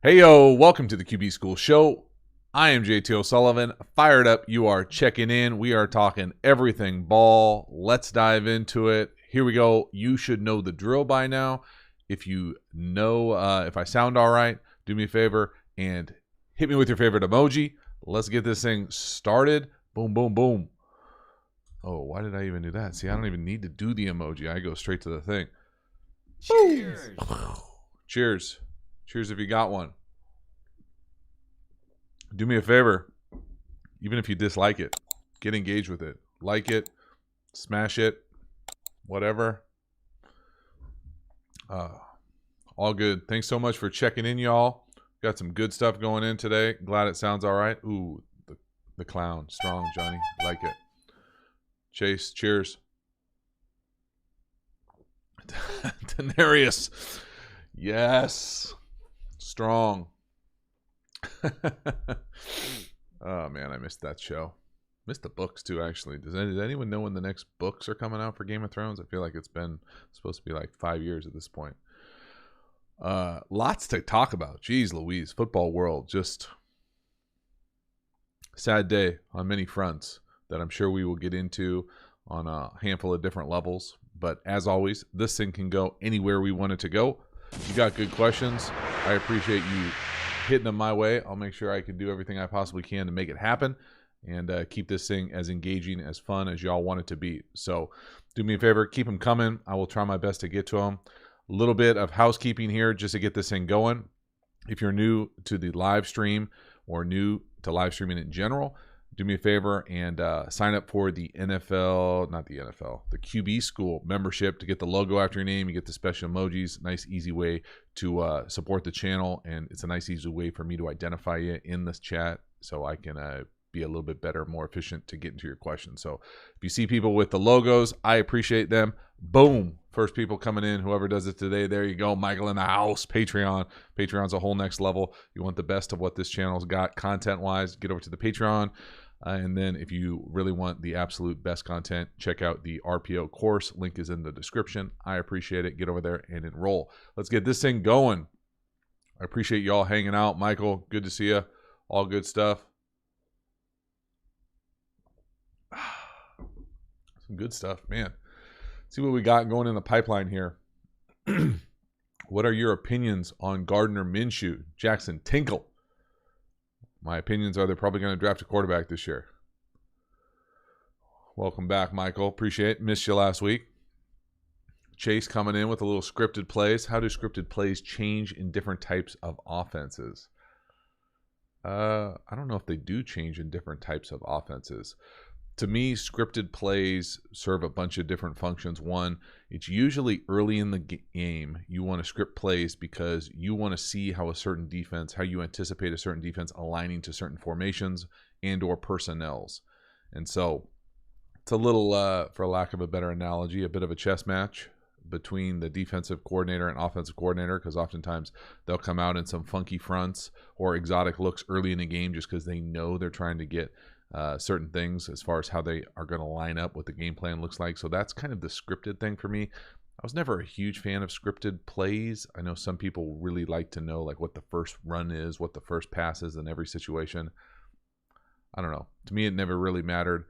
Hey yo, welcome to the QB School Show. I am JT O'Sullivan. Fired up, you are checking in. We are talking everything ball. Let's dive into it. Here we go. You should know the drill by now. If you know, if I sound all right, do me a favor and hit me with your favorite emoji. Let's get this thing started. Boom, boom, boom. Oh, why did I even do that? See, I don't even need to do the emoji. I go straight to the thing. Cheers. Cheers. Cheers if you got one. Do me a favor, even if you dislike it, get engaged with it. Like it, smash it, whatever. All good. Thanks so much for checking in, y'all. Got some good stuff going in today. Glad it sounds all right. Ooh, the clown. Strong, Johnny. Like it. Chase, cheers. Denarius. Yes. Strong. Oh man, I missed that show. Missed the books too, actually. Does anyone know when the next books are coming out for Game of Thrones? I feel like it's been supposed to be like 5 years at this point. Lots to talk about. Jeez Louise, football world, just sad day on many fronts that I'm sure we will get into on a handful of different levels. But as always, this thing can go anywhere we want it to go. You got good questions. I appreciate you hitting them my way. I'll make sure I can do everything I possibly can to make it happen and keep this thing as engaging, as fun as y'all want it to be. So do me a favor, keep them coming. I will try my best to get to them. A little bit of housekeeping here just to get this thing going. If you're new to the live stream or new to live streaming in general, do me a favor and sign up for the the QB School membership to get the logo after your name. You get the special emojis. Nice, easy way to support the channel, and it's a nice, easy way for me to identify you in this chat so I can be a little bit better, more efficient to get into your questions. So if you see people with the logos, I appreciate them. Boom. First people coming in, whoever does it today, there you go. Michael in the house. Patreon's a whole next level. You want the best of what this channel's got content-wise, get over to the Patreon. And then if you really want the absolute best content, check out the RPO course. Link is in the description. I appreciate it. Get over there and enroll. Let's get this thing going. I appreciate y'all hanging out. Michael, good to see you. All good stuff. Some good stuff, man. See what we got going in the pipeline here. What are your opinions on Gardner Minshew, Jackson Tinkle? My opinions are they're probably going to draft a quarterback this year. Welcome back, Michael. Appreciate it. Missed you last week. Chase coming in with a little scripted plays. How do scripted plays change in different types of offenses? I don't know if they do change in different types of offenses. To me, scripted plays serve a bunch of different functions. One, it's usually early in the game. You want to script plays because you want to see how a certain defense, how you anticipate a certain defense aligning to certain formations and or personnels. And so it's a little, for lack of a better analogy, a bit of a chess match between the defensive coordinator and offensive coordinator, because oftentimes they'll come out in some funky fronts or exotic looks early in the game just because they know they're trying to get certain things as far as how they are going to line up, what the game plan looks like. So that's kind of the scripted thing for me. I was never a huge fan of scripted plays. I know some people really like to know like what the first run is, what the first pass is in every situation. I don't know. To me, it never really mattered.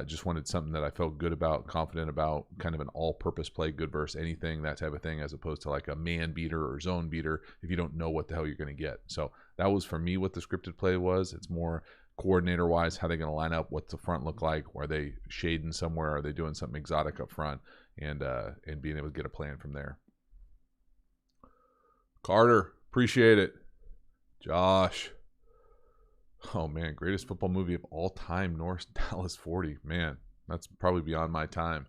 Just wanted something that I felt good about, confident about, kind of an all-purpose play, good versus anything, that type of thing, as opposed to like a man beater or zone beater if you don't know what the hell you're going to get. So that was for me what the scripted play was. It's more coordinator-wise, how they're going to line up, what's the front look like, are they shading somewhere, are they doing something exotic up front, and being able to get a plan from there. Carter, appreciate it. Josh. Oh, man, greatest football movie of all time, North Dallas 40. Man, that's probably beyond my time.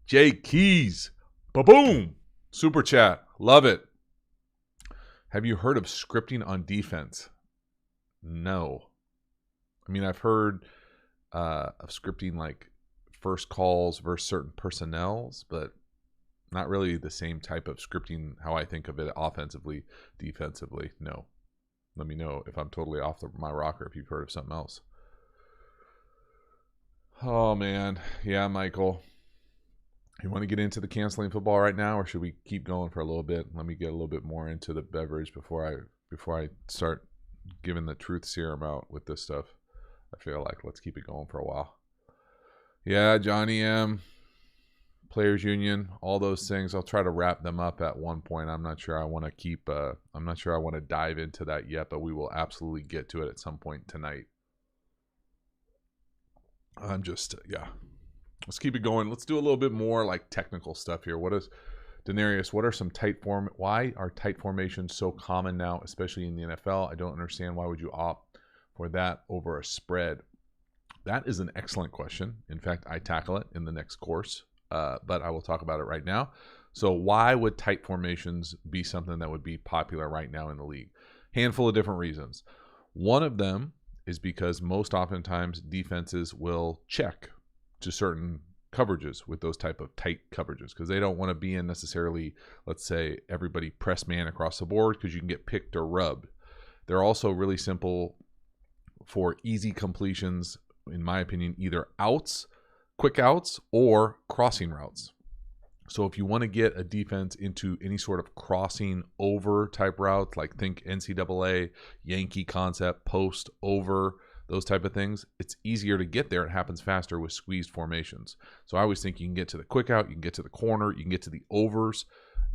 Jay Keys. Ba-boom. Super chat. Love it. Have you heard of scripting on defense? No. I mean, I've heard of scripting like first calls versus certain personnels, but not really the same type of scripting how I think of it offensively, defensively. No. Let me know if I'm totally off my rocker if you've heard of something else. Oh, man. Yeah, Michael. You want to get into the canceling football right now, or should we keep going for a little bit? Let me get a little bit more into the beverage before I start giving the truth serum out with this stuff. I feel like let's keep it going for a while. Yeah, Johnny M, Players Union, all those things. I'll try to wrap them up at one point. I'm not sure I want to keep. I'm not sure I want to dive into that yet, but we will absolutely get to it at some point tonight. I'm just Let's keep it going. Let's do a little bit more like technical stuff here. What is Denarius? What are some why are tight formations so common now, especially in the NFL? I don't understand. Why would you opt for that over a spread? That is an excellent question. In fact, I tackle it in the next course, but I will talk about it right now. So why would tight formations be something that would be popular right now in the league? Handful of different reasons. One of them is because most oftentimes defenses will check to certain coverages with those type of tight coverages because they don't want to be in necessarily, let's say, everybody press man across the board because you can get picked or rubbed. They're also really simple for easy completions, in my opinion, either outs, quick outs, or crossing routes. So if you want to get a defense into any sort of crossing over type routes, like think NCAA, Yankee concept, post, over, those type of things, it's easier to get there. It happens faster with squeezed formations. So I always think you can get to the quick out, you can get to the corner, you can get to the overs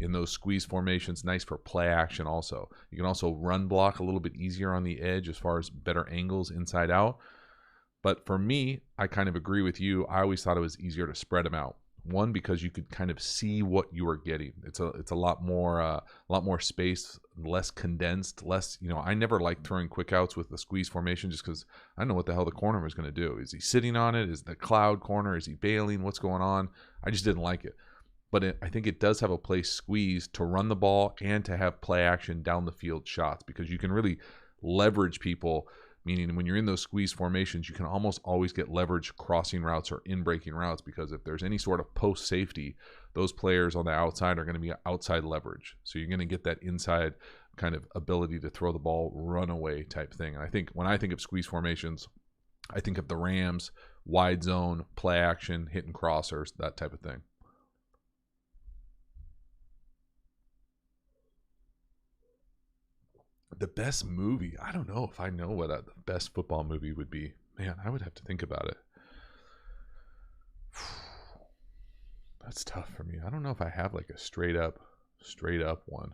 in those squeeze formations. Nice for play action also. You can also run block a little bit easier on the edge as far as better angles inside out. But for me, I kind of agree with you. I always thought it was easier to spread them out. One, because you could kind of see what you were getting. It's a lot more space, less condensed, less. I never liked throwing quick outs with the squeeze formation just because I don't know what the hell the corner was going to do. Is he sitting on it? Is the cloud corner? Is he bailing? What's going on? I just didn't like it. But I think it does have a place squeezed to run the ball and to have play action down the field shots because you can really leverage people. Meaning when you're in those squeeze formations, you can almost always get leverage crossing routes or in-breaking routes because if there's any sort of post safety, those players on the outside are going to be outside leverage. So you're going to get that inside kind of ability to throw the ball runaway type thing. And I think when I think of squeeze formations, I think of the Rams, wide zone, play action, hitting crossers, that type of thing. The best movie? I don't know if I know what the best football movie would be. Man, I would have to think about it. That's tough for me. I don't know if I have like a straight up one.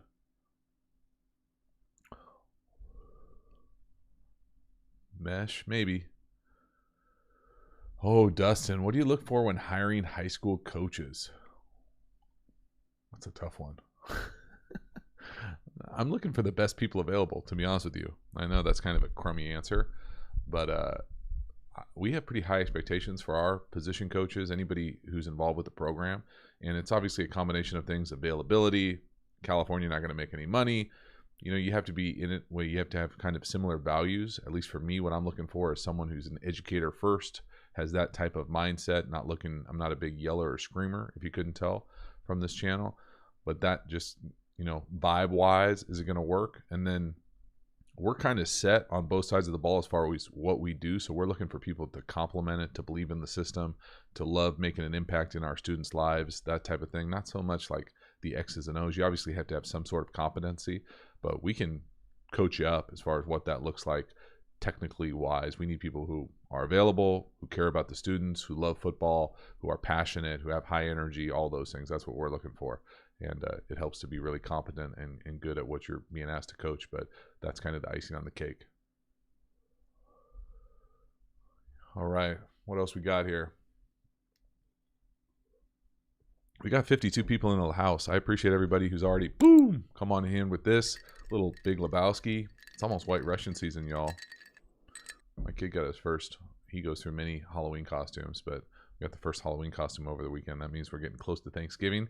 Mesh, maybe. Oh, Dustin, what do you look for when hiring high school coaches? That's a tough one. I'm looking for the best people available, to be honest with you. I know that's kind of a crummy answer, but we have pretty high expectations for our position coaches, anybody who's involved with the program. And it's obviously a combination of things: availability, California not going to make any money. You have to be in it where you have to have kind of similar values. At least for me, what I'm looking for is someone who's an educator first, has that type of mindset, I'm not a big yeller or screamer, if you couldn't tell from this channel, but that just, vibe wise, is it going to work? And then we're kind of set on both sides of the ball as far as what we do. So we're looking for people to complement it, to believe in the system, to love making an impact in our students' lives, that type of thing. Not so much like the X's and O's. You obviously have to have some sort of competency, but we can coach you up as far as what that looks like technically wise. We need people who are available, who care about the students, who love football, who are passionate, who have high energy, all those things. That's what we're looking for. And it helps to be really competent and good at what you're being asked to coach, but that's kind of the icing on the cake. All right, what else we got here? We got 52 people in the house. I appreciate everybody who's already, come on in with this little Big Lebowski. It's almost White Russian season, y'all. My kid got his first. He goes through many Halloween costumes, but we got the first Halloween costume over the weekend. That means we're getting close to Thanksgiving.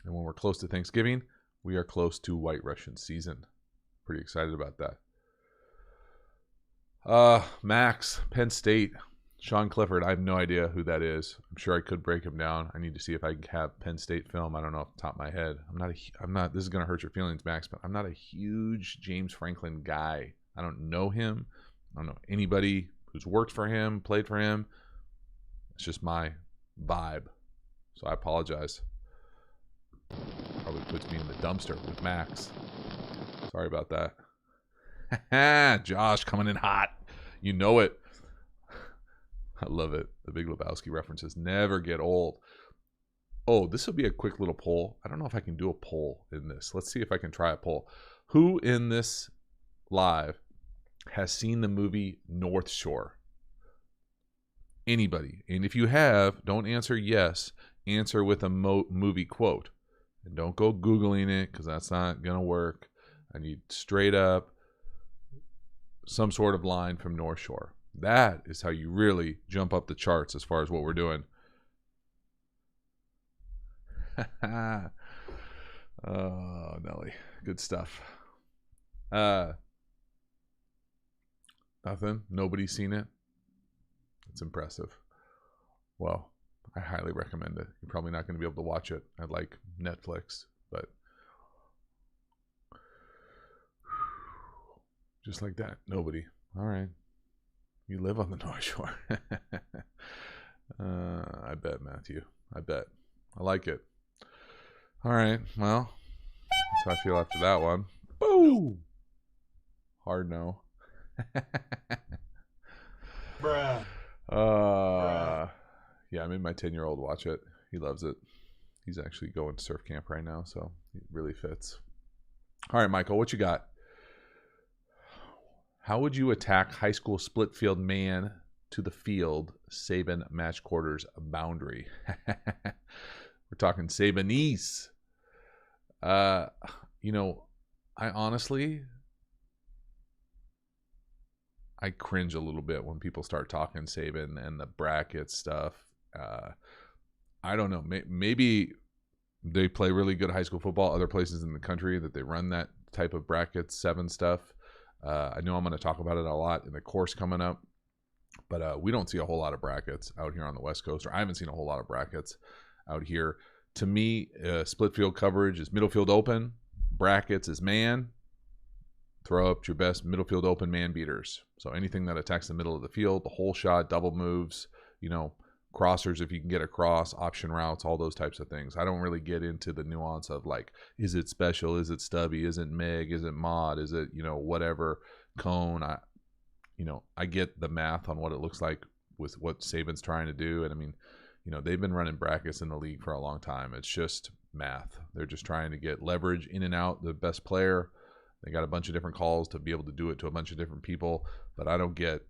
And when we're close to Thanksgiving, we are close to White Russian season. Pretty excited about that. Max, Penn State, Sean Clifford. I have no idea who that is. I'm sure I could break him down. I need to see if I have Penn State film. I don't know off the top of my head. I'm not, this is going to hurt your feelings, Max, but I'm not a huge James Franklin guy. I don't know him. I don't know anybody who's worked for him, played for him. It's just my vibe. So I apologize. Probably puts me in the dumpster with Max. Sorry about that. Josh coming in hot. You know it. I love it. The Big Lebowski references never get old. Oh, this will be a quick little poll. I don't know if I can do a poll in this. Let's see if I can try a poll. Who in this live has seen the movie North Shore? Anybody. And if you have, don't answer yes. Answer with a movie quote. And don't go Googling it because that's not going to work. I need straight up some sort of line from North Shore. That is how you really jump up the charts as far as what we're doing. Oh, Nelly. Good stuff. Nothing. Nobody's seen it. It's impressive. Well, I highly recommend it. You're probably not going to be able to watch it at like Netflix, but just like that. Nobody. All right. You live on the North Shore. I bet, Matthew. I bet. I like it. All right. Well, that's how I feel after that one. Boom. Hard no. Bruh. Yeah, I made my 10-year-old watch it. He loves it. He's actually going to surf camp right now, so it really fits. All right, Michael, what you got? How would you attack high school split field man to the field Saban match quarters boundary? We're talking Sabanese. You know, I honestly, I cringe a little bit when people start talking Saban and the bracket stuff. I don't know. Maybe they play really good high school football. Other places in the country that they run that type of bracket 7 stuff. I know I'm going to talk about it a lot in the course coming up, but we don't see a whole lot of brackets out here on the West Coast, or I haven't seen a whole lot of brackets out here. To me, split field coverage is middle field open. Brackets is man. Throw up your best middle field open man beaters. So anything that attacks the middle of the field, the whole shot, double moves, you know, crossers if you can get across, option routes, all those types of things. I don't really get into the nuance of like, is it special? Is it stubby? Is it meg? Is it mod? Is it, you know, whatever cone? I get the math on what it looks like with what Saban's trying to do. And I mean, you know, they've been running brackets in the league for a long time. It's just math. They're just trying to get leverage in and out the best player. They got a bunch of different calls to be able to do it to a bunch of different people, but I don't get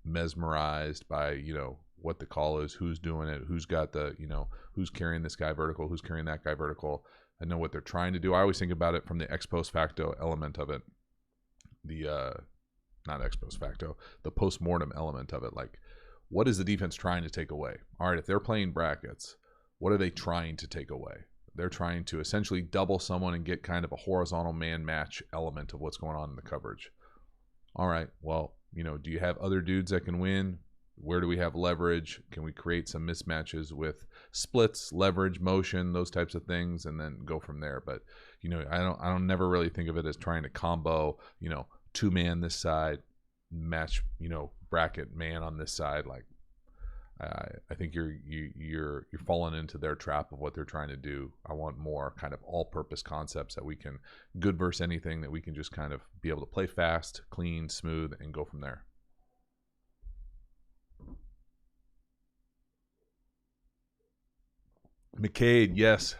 mesmerized by, you know, what the call is, who's doing it, who's got the, you know, who's carrying this guy vertical, who's carrying that guy vertical. I know what they're trying to do. I always think about it from the ex post facto element of it. Not ex post facto, the post-mortem element of it. Like, what is the defense trying to take away? All right, if they're playing brackets, what are they trying to take away? They're trying to essentially double someone and get kind of a horizontal man match element of what's going on in the coverage. All right, well, you know, do you have other dudes that can win? Where do we have leverage? Can we create some mismatches with splits, leverage, motion, those types of things, and then go from there? But, you know, I don't never really think of it as trying to combo, you know, 2-man this side, match, you know, bracket man on this side. Like, I think you're falling into their trap of what they're trying to do. I want more kind of all-purpose concepts that we can good versus anything, that we can just kind of be able to play fast, clean, smooth, and go from there. McCade, yes.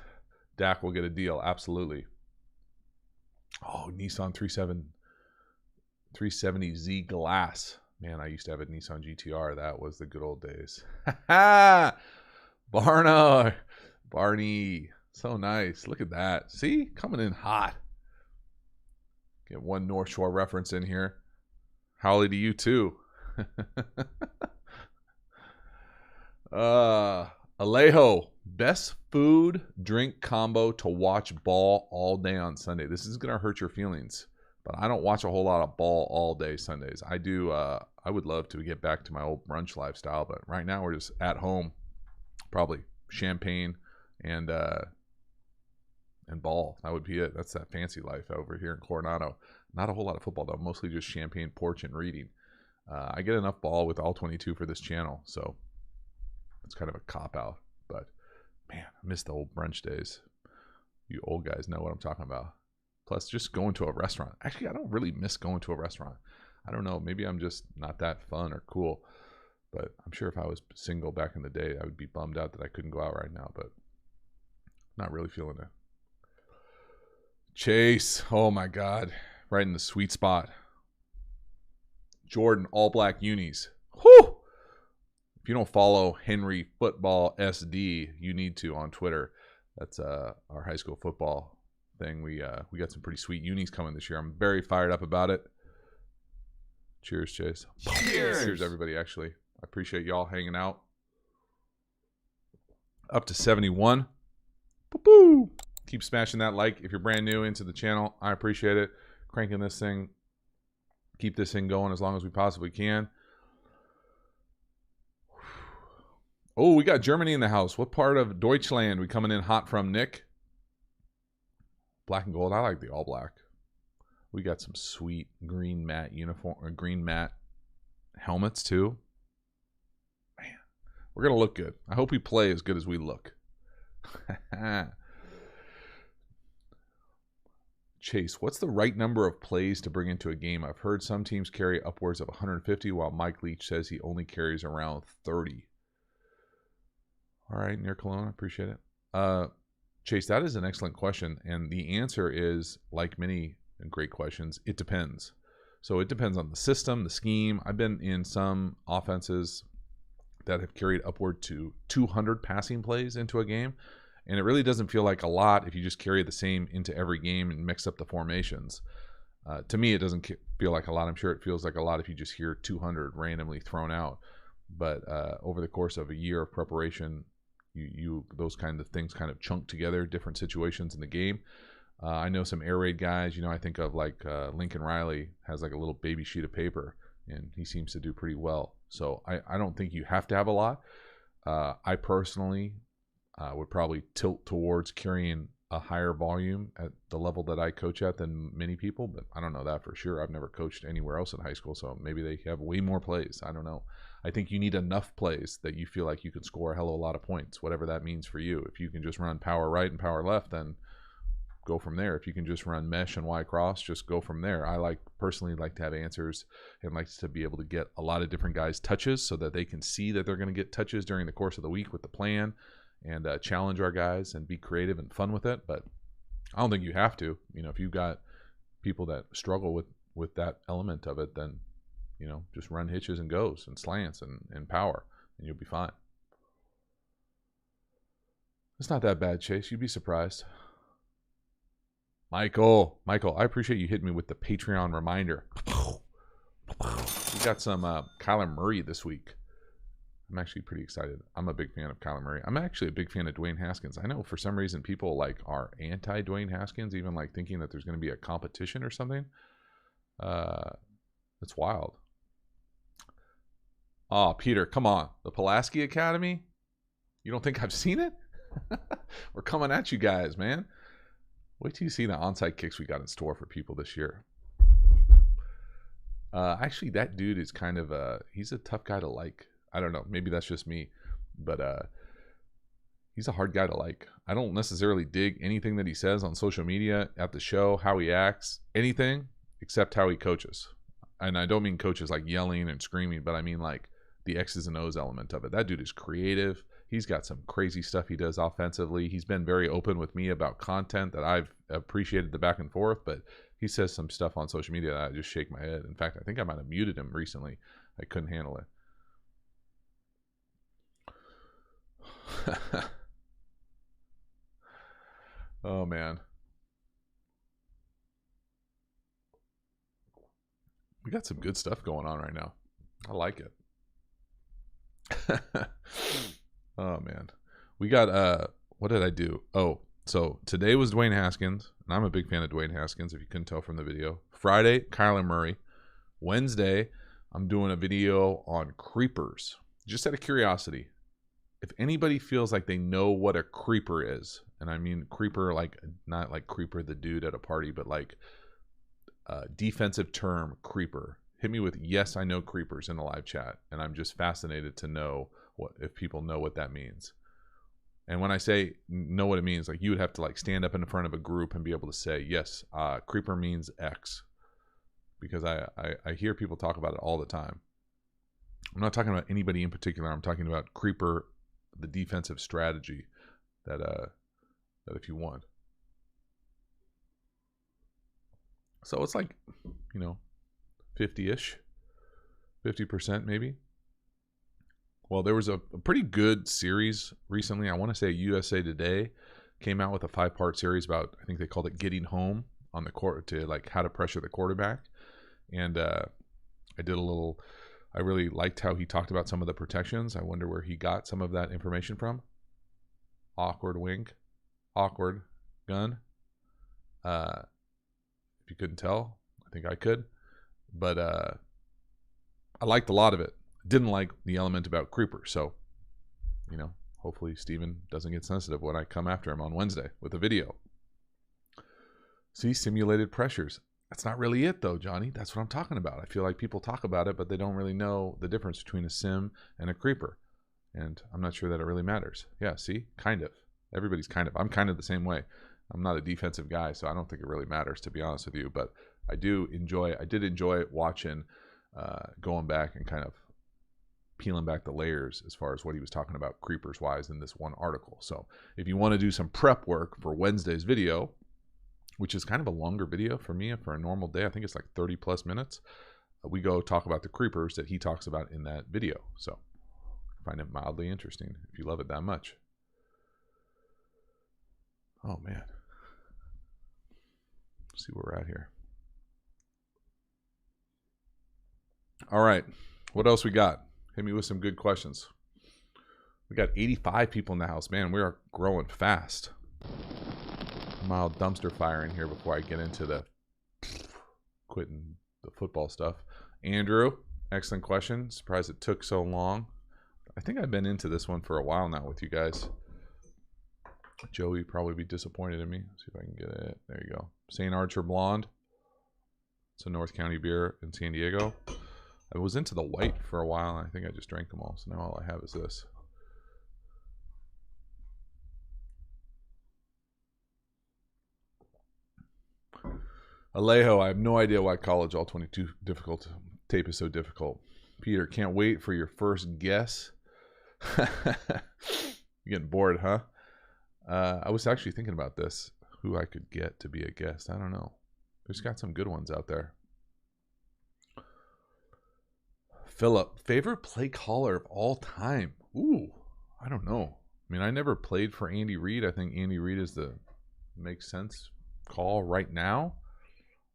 Dak will get a deal, absolutely. Oh, Nissan 370Z Glass. Man, I used to have a Nissan GTR. That was the good old days. Barney. So nice. Look at that. See? Coming in hot. Get one North Shore reference in here. Howley to you too. Alejo. Best food drink combo to watch ball all day on Sunday. This is going to hurt your feelings, but I don't watch a whole lot of ball all day Sundays. I do. I would love to get back to my old brunch lifestyle, but right now we're just at home, probably champagne and ball. That would be it. That's that fancy life over here in Coronado. Not a whole lot of football though. Mostly just champagne, porch, and reading. I get enough ball with all 22 for this channel, so it's kind of a cop out. But Man, I miss the old brunch days. You old guys know what I'm talking about. Plus, just going to a restaurant. Actually, I don't really miss going to a restaurant. I don't know. Maybe I'm just not that fun or cool. But I'm sure if I was single back in the day, I would be bummed out that I couldn't go out right now. But not really feeling it. Chase. Oh, my God. Right in the sweet spot. Jordan, all black unis. Whew! If you don't follow Henry Football SD, you need to on Twitter. That's our high school football thing. We got some pretty sweet unis coming this year. I'm very fired up about it. Cheers, Chase. Cheers. Cheers, everybody, actually. I appreciate y'all hanging out. Up to 71. Boo-boo. Keep smashing that like. If you're brand new into the channel, I appreciate it. Cranking this thing. Keep this thing going as long as we possibly can. Oh, we got Germany in the house. What part of Deutschland we coming in hot from, Nick? Black and gold. I like the all black. We got some sweet green matte uniform or green matte helmets too. Man, we're gonna look good. I hope we play as good as we look. Chase, what's the right number of plays to bring into a game? I've heard some teams carry upwards of 150, while Mike Leach says he only carries around 30. All right, near Cologne, I appreciate it. Chase, that is an excellent question, and the answer is, like many great questions, it depends. So it depends on the system, the scheme. I've been in some offenses that have carried upward to 200 passing plays into a game, and it really doesn't feel like a lot if you just carry the same into every game and mix up the formations. To me, it doesn't feel like a lot. I'm sure it feels like a lot if you just hear 200 randomly thrown out. But over the course of a year of preparation, you those kind of things kind of chunk together, different situations in the game. I know some air raid guys. I think of like Lincoln Riley has like a little baby sheet of paper, and he seems to do pretty well. So I don't think you have to have a lot. I personally would probably tilt towards carrying a higher volume at the level that I coach at than many people, but I don't know that for sure. I've never coached anywhere else in high school, so maybe they have way more plays. I don't know. I think you need enough plays that you feel like you can score a hell of a lot of points, whatever that means for you. If you can just run power right and power left, then go from there. If you can just run mesh and Y cross, just go from there. I personally like to have answers and like to be able to get a lot of different guys touches so that they can see that they're going to get touches during the course of the week with the plan, and challenge our guys and be creative and fun with it. But I don't think you have to. If you've got people that struggle with that element of it, then just run hitches and goes and slants and power, and you'll be fine. It's not that bad, Chase. You'd be surprised. Michael, I appreciate you hitting me with the Patreon reminder. We got some Kyler Murray this week. I'm actually pretty excited. I'm a big fan of Kyler Murray. I'm actually a big fan of Dwayne Haskins. I know for some reason people are anti Dwayne Haskins, even thinking that there's going to be a competition or something. It's wild. Oh, Peter, come on. The Pulaski Academy? You don't think I've seen it? We're coming at you guys, man. Wait till you see the onside kicks we got in store for people this year. Actually, that dude is kind of he's a tough guy to like. I don't know. Maybe that's just me. But he's a hard guy to like. I don't necessarily dig anything that he says on social media, at the show, how he acts, anything except how he coaches. And I don't mean coaches like yelling and screaming, but I mean like the X's and O's element of it. That dude is creative. He's got some crazy stuff he does offensively. He's been very open with me about content that I've appreciated the back and forth, but he says some stuff on social media that I just shake my head. In fact, I think I might have muted him recently. I couldn't handle it. Oh, man. We got some good stuff going on right now. I like it. Oh, man. We got, what did I do? Oh, so today was Dwayne Haskins, and I'm a big fan of Dwayne Haskins, if you couldn't tell from the video. Friday, Kyler Murray. Wednesday, I'm doing a video on creepers. Just out of curiosity, if anybody feels like they know what a creeper is, and I mean creeper, like not like creeper the dude at a party, but like defensive term creeper, hit me with yes, I know creepers in the live chat, and I'm just fascinated to know if people know what that means. And when I say know what it means, like you would have to like stand up in front of a group and be able to say, yes, creeper means X. Because I hear people talk about it all the time. I'm not talking about anybody in particular. I'm talking about creeper, the defensive strategy that if you want. So it's like, 50-ish, 50% maybe. Well, there was a pretty good series recently. I want to say USA Today came out with a 5-part series about, I think they called it Getting Home on the court, to like how to pressure the quarterback. And I really liked how he talked about some of the protections. I wonder where he got some of that information from. Awkward wink, awkward gun. If you couldn't tell, I think I could. But I liked a lot of it. Didn't like the element about creeper. So, hopefully Steven doesn't get sensitive when I come after him on Wednesday with a video. See, simulated pressures. That's not really it though, Johnny. That's what I'm talking about. I feel like people talk about it, but they don't really know the difference between a sim and a creeper. And I'm not sure that it really matters. Yeah, see? Kind of. Everybody's kind of. I'm kind of the same way. I'm not a defensive guy, so I don't think it really matters, to be honest with you. But I did enjoy watching, going back and kind of peeling back the layers as far as what he was talking about creepers wise in this one article. So if you want to do some prep work for Wednesday's video, which is kind of a longer video for me for a normal day, I think it's like 30 plus minutes, we go talk about the creepers that he talks about in that video. So I find it mildly interesting if you love it that much. Oh man. Let's see where we're at here. All right. What else we got? Hit me with some good questions. We got 85 people in the house. Man, we are growing fast. Mild dumpster fire in here before I get into the quitting the football stuff. Andrew, excellent question. Surprised it took so long. I think I've been into this one for a while now with you guys. Joey probably be disappointed in me. Let's see if I can get it. There you go. St. Archer Blonde. It's a North County beer in San Diego. I was into the white for a while, and I think I just drank them all. So now all I have is this. Alejo, I have no idea why college all 22 difficult tape is so difficult. Peter, can't wait for your first guess. You're getting bored, huh? I was actually thinking about this, who I could get to be a guest. I don't know. There's got some good ones out there. Philip, favorite play caller of all time? Ooh, I don't know. I mean, I never played for Andy Reid. I think Andy Reid is the makes sense call right now.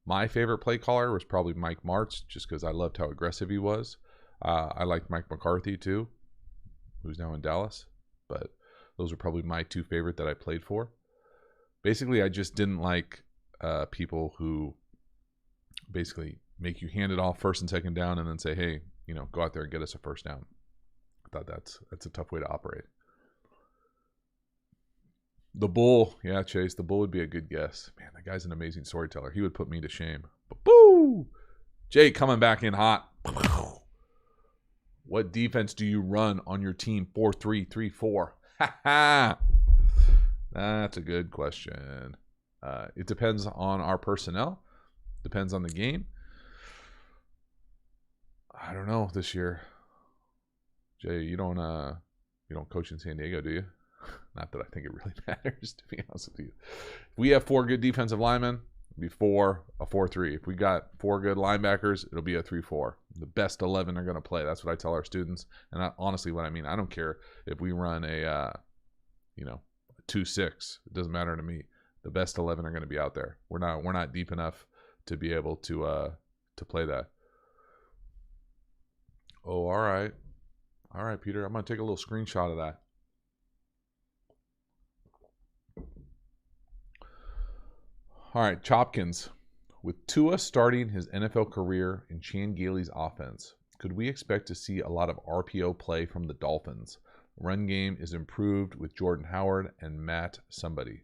My favorite play caller was probably Mike Martz, just because I loved how aggressive he was. I liked Mike McCarthy too, who's now in Dallas. But those are probably my two favorite that I played for. Basically, I just didn't like people who basically make you hand it off first and second down and then say, hey, go out there and get us a first down. I thought that's a tough way to operate. The Bull. Yeah, Chase, the Bull would be a good guess. Man, that guy's an amazing storyteller. He would put me to shame. But boo! Jake coming back in hot. What defense do you run on your team? 4-3-3-4. Ha ha! That's a good question. It depends on our personnel. Depends on the game. I don't know this year. Jay, you don't coach in San Diego, do you? Not that I think it really matters, to be honest with you. If we have 4 good defensive linemen, it'll be a 4-3. If we got 4 good linebackers, it'll be a 3-4. The best 11 are going to play. That's what I tell our students. And honestly, what I mean, I don't care if we run a 2-6. It doesn't matter to me. The best 11 are going to be out there. We're not deep enough to be able to play that. Oh, all right. All right, Peter. I'm going to take a little screenshot of that. All right, Chopkins. With Tua starting his NFL career in Chan Gailey's offense, could we expect to see a lot of RPO play from the Dolphins? Run game is improved with Jordan Howard and Matt somebody.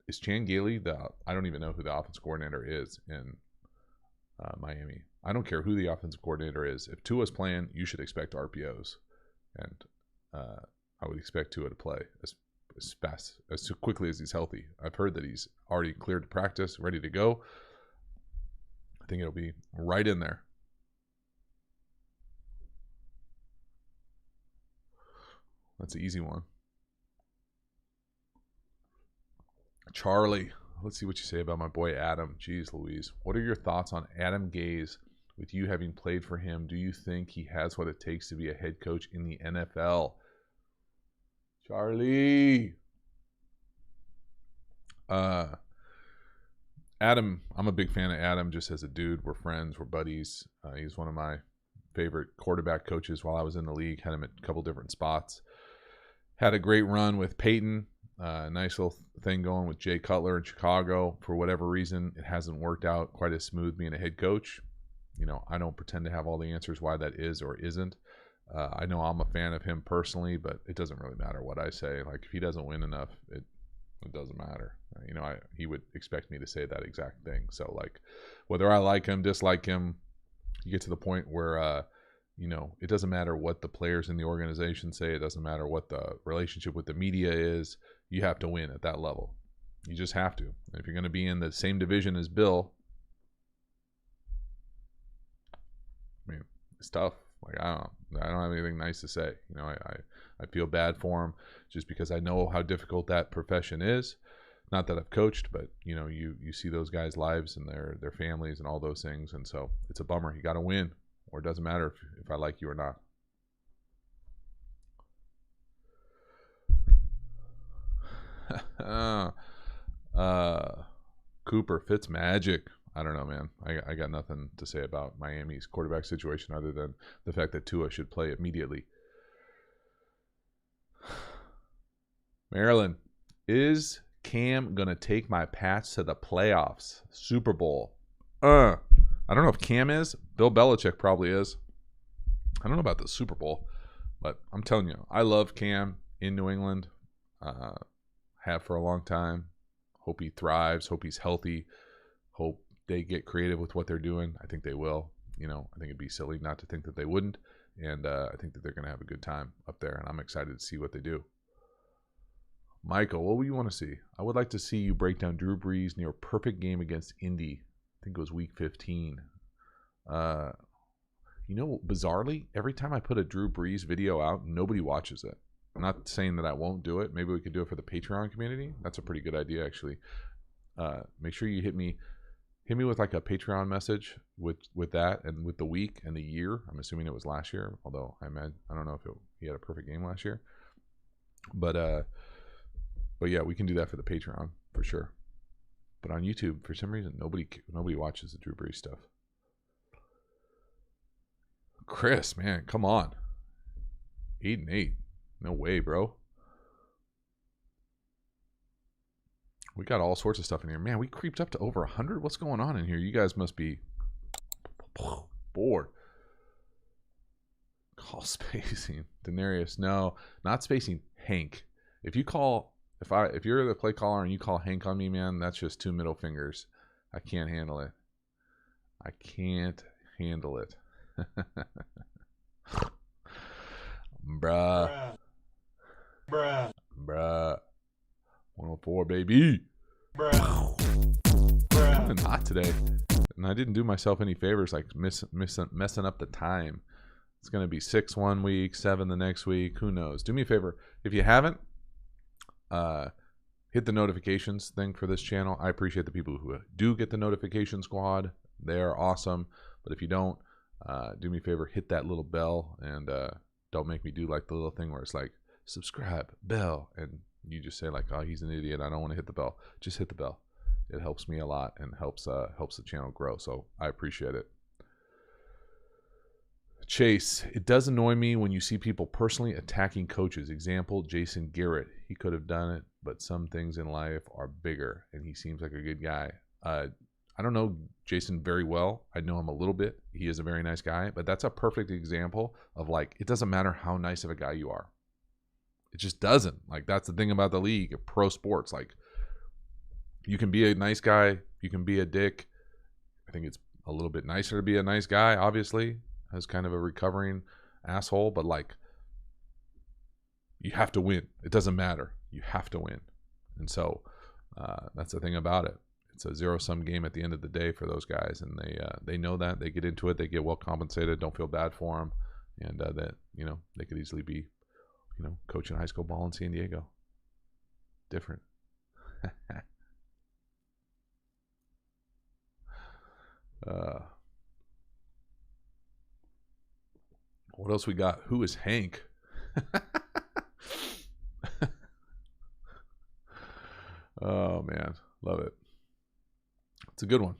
Is Chan Gailey I don't even know who the offensive coordinator is in Miami. I don't care who the offensive coordinator is. If Tua's playing, you should expect RPOs. And I would expect Tua to play as fast, as quickly as he's healthy. I've heard that he's already cleared to practice, ready to go. I think it'll be right in there. That's an easy one. Charlie, let's see what you say about my boy Adam. Jeez Louise. What are your thoughts on Adam Gase with you having played for him? Do you think he has what it takes to be a head coach in the NFL? Charlie. Adam, I'm a big fan of Adam just as a dude. We're friends. We're buddies. He's one of my favorite quarterback coaches while I was in the league. Had him at a couple different spots. Had a great run with Peyton. Nice little thing going with Jay Cutler in Chicago. For whatever reason, it hasn't worked out quite as smooth being a head coach. You know, I don't pretend to have all the answers why that is or isn't. I know I'm a fan of him personally, but it doesn't really matter what I say. Like, if he doesn't win enough, it doesn't matter. You know, he would expect me to say that exact thing. So, like, whether I like him, dislike him, you get to the point where, you know, it doesn't matter what the players in the organization say. It doesn't matter what the relationship with the media is. You have to win at that level. You just have to. If you're going to be in the same division as Bill, I mean, it's tough. Like, I don't have anything nice to say. You know, I feel bad for him just because I know how difficult that profession is. Not that I've coached, but you know, you see those guys' lives and their families and all those things, and so it's a bummer. You got to win, or it doesn't matter if I like you or not. Cooper Fitzmagic. I don't know, man. I got nothing to say about Miami's quarterback situation other than the fact that Tua should play immediately. Maryland, is Cam going to take my Pats to the playoffs? Super Bowl. I don't know if Cam is. Bill Belichick probably is. I don't know about the Super Bowl, but I'm telling you, I love Cam in New England. Have for a long time. Hope he thrives. Hope he's healthy. Hope they get creative with what they're doing. I think they will. You know, I think it'd be silly not to think that they wouldn't. And I think that they're going to have a good time up there. And I'm excited to see what they do. Michael, what would you want to see? I would like to see you break down Drew Brees' near perfect game against Indy. I think it was week 15. You know, bizarrely, every time I put a Drew Brees video out, nobody watches it. I'm not saying that I won't do it. Maybe we could do it for the Patreon community. That's a pretty good idea, actually. Make sure you hit me with like a Patreon message with that and with the week and the year. I'm assuming it was last year, although I don't know if he had a perfect game last year. But yeah, we can do that for the Patreon for sure. But on YouTube, for some reason, nobody watches the Drew Brees stuff. Chris, man, come on. 8-8. No way, bro. We got all sorts of stuff in here. Man, we creeped up to over 100. What's going on in here? You guys must be bored. Call spacing. Denarius, no, not spacing. Hank. If you're the play caller and you call Hank on me, man, that's just 2 middle fingers. I can't handle it. I can't handle it. Bruh. 104, baby. Coming hot today. And I didn't do myself any favors like messing up the time. It's going to be 6 one week, 7 the next week. Who knows? Do me a favor. If you haven't, hit the notifications thing for this channel. I appreciate the people who do get the notification squad. They are awesome. But if you don't, do me a favor, hit that little bell, and don't make me do like the little thing where it's like, subscribe, bell, and you just say like, oh, he's an idiot, I don't want to hit the bell. Just hit the bell. It helps me a lot and helps the channel grow, so I appreciate it. Chase, it does annoy me when you see people personally attacking coaches. Example, Jason Garrett. He could have done it, but some things in life are bigger, and he seems like a good guy. I don't know Jason very well. I know him a little bit. He is a very nice guy, but that's a perfect example of like, it doesn't matter how nice of a guy you are. It just doesn't. Like, that's the thing about the league, pro sports. Like, you can be a nice guy. You can be a dick. I think it's a little bit nicer to be a nice guy, obviously, as kind of a recovering asshole. But, like, You have to win. It doesn't matter. You have to win. And so that's the thing about it. It's a zero-sum game at the end of the day for those guys, and they know that. They get into it. They get well compensated. Don't feel bad for them, and that they could easily be coaching high school ball in San Diego. Different. What else we got? Who is Hank? Oh man, love it. It's a good one.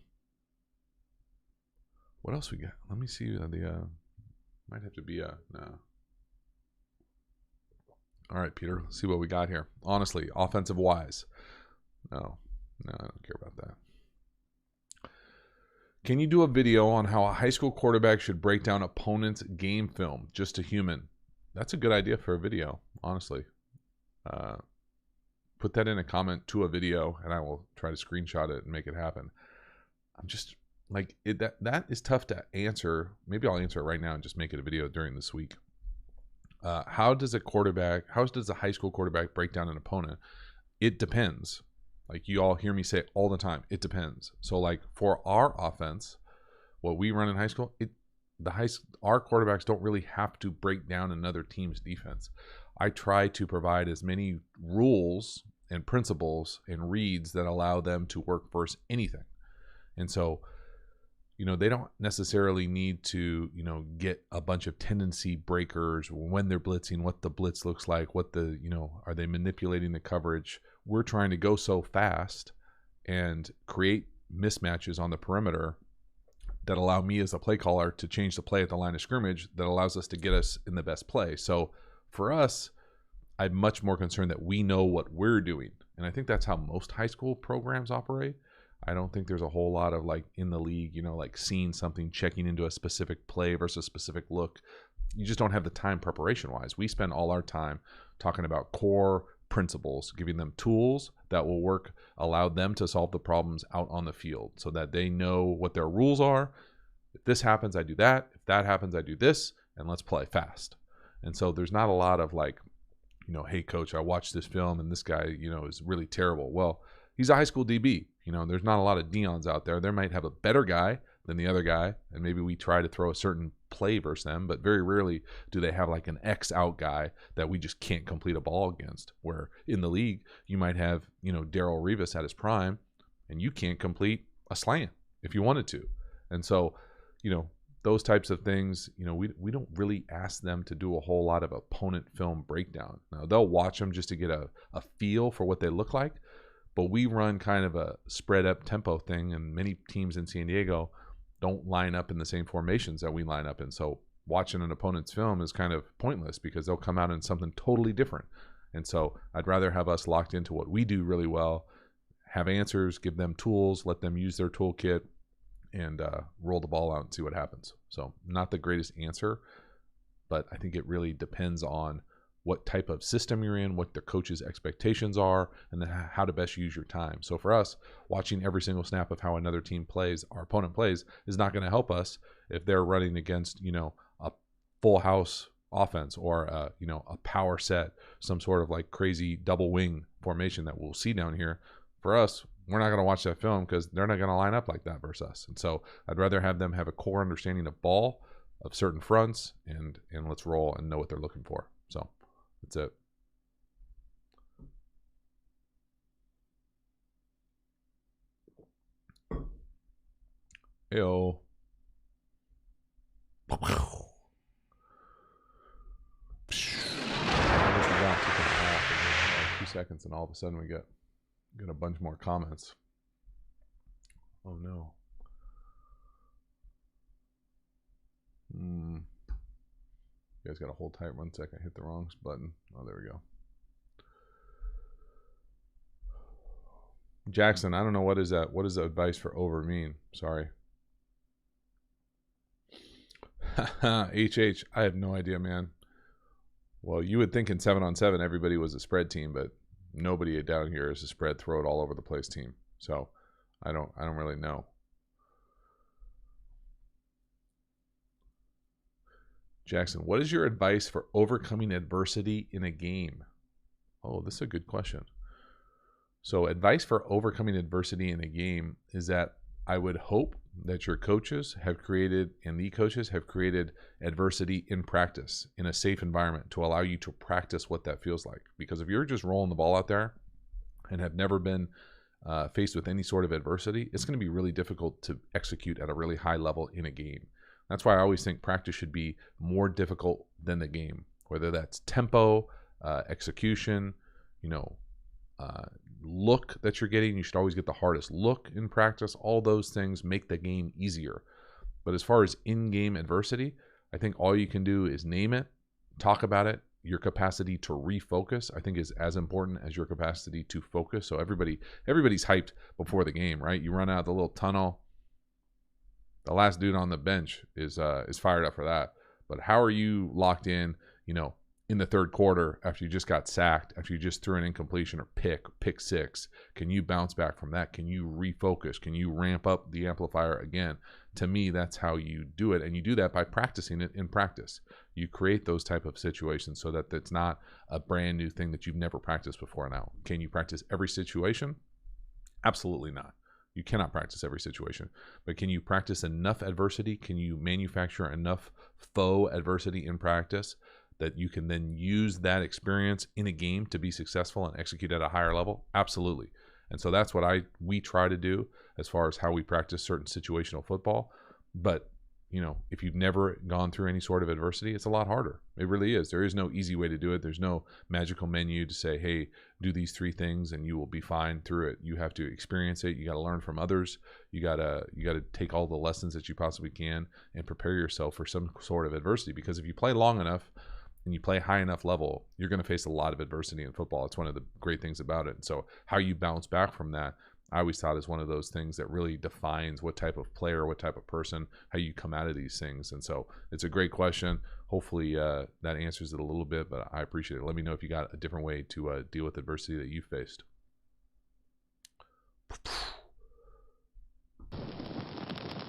What else we got? Let me see. Might have to be no. All right, Peter. Let's see what we got here. Honestly, offensive wise, no, I don't care about that. Can you do a video on how a high school quarterback should break down opponent's game film, just a human? That's a good idea for a video, honestly. Put that in a comment to a video, and I will try to screenshot it and make it happen. I'm just like that is tough to answer. Maybe I'll answer it right now and just make it a video during this week. How does a high school quarterback break down an opponent? It depends. Like you all hear me say all the time, it depends. So like for our offense, what we run in high school, our quarterbacks don't really have to break down another team's defense. I try to provide as many rules and principles and reads that allow them to work versus anything. And so, they don't necessarily need to, get a bunch of tendency breakers when they're blitzing, what the blitz looks like, are they manipulating the coverage? We're trying to go so fast and create mismatches on the perimeter that allow me as a play caller to change the play at the line of scrimmage that allows us to get us in the best play. So for us, I'm much more concerned that we know what we're doing. And I think that's how most high school programs operate. I don't think there's a whole lot of like in the league, like seeing something, checking into a specific play versus a specific look. You just don't have the time preparation wise. We spend all our time talking about core principles, giving them tools that will work, allow them to solve the problems out on the field so that they know what their rules are. If this happens, I do that. If that happens, I do this, and let's play fast. And so there's not a lot of like, hey coach, I watched this film and this guy, is really terrible. Well, he's a high school DB. There's not a lot of Deons out there. There might have a better guy than the other guy, and maybe we try to throw a certain play versus them, but very rarely do they have like an X out guy that we just can't complete a ball against. Where in the league, you might have, Darrelle Revis at his prime, and you can't complete a slant if you wanted to. And so, those types of things, we don't really ask them to do a whole lot of opponent film breakdown. Now, they'll watch them just to get a feel for what they look like, but we run kind of a spread up tempo thing, and many teams in San Diego don't line up in the same formations that we line up in. So watching an opponent's film is kind of pointless because they'll come out in something totally different. And so I'd rather have us locked into what we do really well, have answers, give them tools, let them use their toolkit, and roll the ball out and see what happens. So not the greatest answer, but I think it really depends on what type of system you're in, what the coach's expectations are, and then how to best use your time. So for us, watching every single snap of how another team plays, our opponent plays, is not going to help us if they're running against, a full house offense or, a power set, some sort of like crazy double wing formation that we'll see down here. For us, we're not going to watch that film because they're not going to line up like that versus us. And so I'd rather have them have a core understanding of ball, of certain fronts, and let's roll and know what they're looking for. So that's it. Heyo. A few seconds, and all of a sudden we get a bunch more comments. Oh no. You guys got to hold tight 1 second. I hit the wrong button. Oh, there we go. Jackson, I don't know what is that. What does the advice for over mean? Sorry. HH, I have no idea, man. Well, you would think in 7-on-7 everybody was a spread team, but nobody down here is a spread throw it all over the place team. So I don't really know. Jackson, what is your advice for overcoming adversity in a game? Oh, this is a good question. So advice for overcoming adversity in a game is that I would hope that your coaches have created, and the coaches have created adversity in practice in a safe environment to allow you to practice what that feels like. Because if you're just rolling the ball out there and have never been faced with any sort of adversity, it's going to be really difficult to execute at a really high level in a game. That's why I always think practice should be more difficult than the game, whether that's tempo, execution, look that you're getting. You should always get the hardest look in practice. All those things make the game easier. But as far as in-game adversity, I think all you can do is name it, talk about it. Your capacity to refocus, I think, is as important as your capacity to focus. So everybody's hyped before the game, right? You run out of the little tunnel. The last dude on the bench is fired up for that. But how are you locked in, in the third quarter after you just got sacked, after you just threw an incompletion or pick six? Can you bounce back from that? Can you refocus? Can you ramp up the amplifier again? To me, that's how you do it. And you do that by practicing it in practice. You create those type of situations so that it's not a brand new thing that you've never practiced before now. Can you practice every situation? Absolutely not. You cannot practice every situation. But can you practice enough adversity? Can you manufacture enough faux adversity in practice that you can then use that experience in a game to be successful and execute at a higher level? Absolutely. And so that's what we try to do as far as how we practice certain situational football. But, if you've never gone through any sort of adversity, it's a lot harder. It really is. There is no easy way to do it. There's no magical menu to say, hey, do these 3 things and you will be fine through it. You have to experience it. You got to learn from others. You got to take all the lessons that you possibly can and prepare yourself for some sort of adversity. Because if you play long enough and you play high enough level, you're going to face a lot of adversity in football. It's one of the great things about it. And so how you bounce back from that, I always thought is one of those things that really defines what type of player, what type of person, how you come out of these things. And so it's a great question. Hopefully that answers it a little bit, but I appreciate it. Let me know if you got a different way to deal with adversity that you faced. I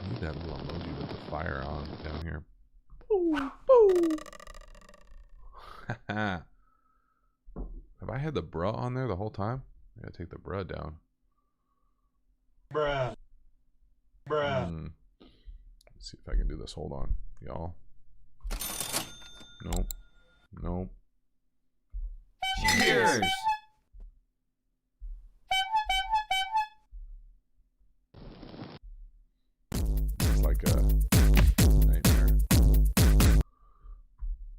need that little emoji with the fire on down here. Boo, boo. Have I had the bruh on there the whole time? I gotta take the bruh down. Bruh. Let's see if I can do this. Hold on, y'all. Nope. Cheers. It's like a nightmare.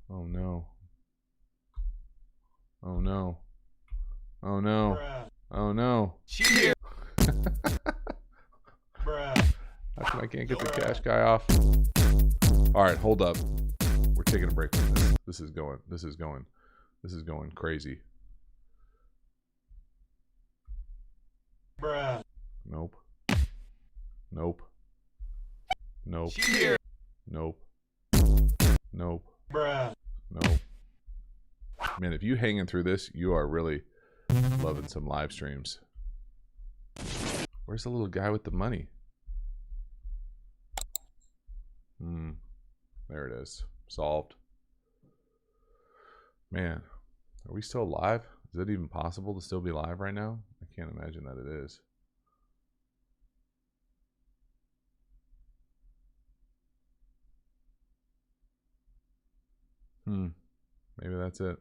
Oh no. Oh no. Cheers. How come I can't get the cash guy off? All right, hold up. We're taking a break from this. This is going crazy. Nope. Cheers. Nope. Man, if you hanging through this, you are really loving some live streams. Where's the little guy with the money? There it is. Solved. Man, are we still live? Is it even possible to still be live right now? I can't imagine that it is. Maybe that's it.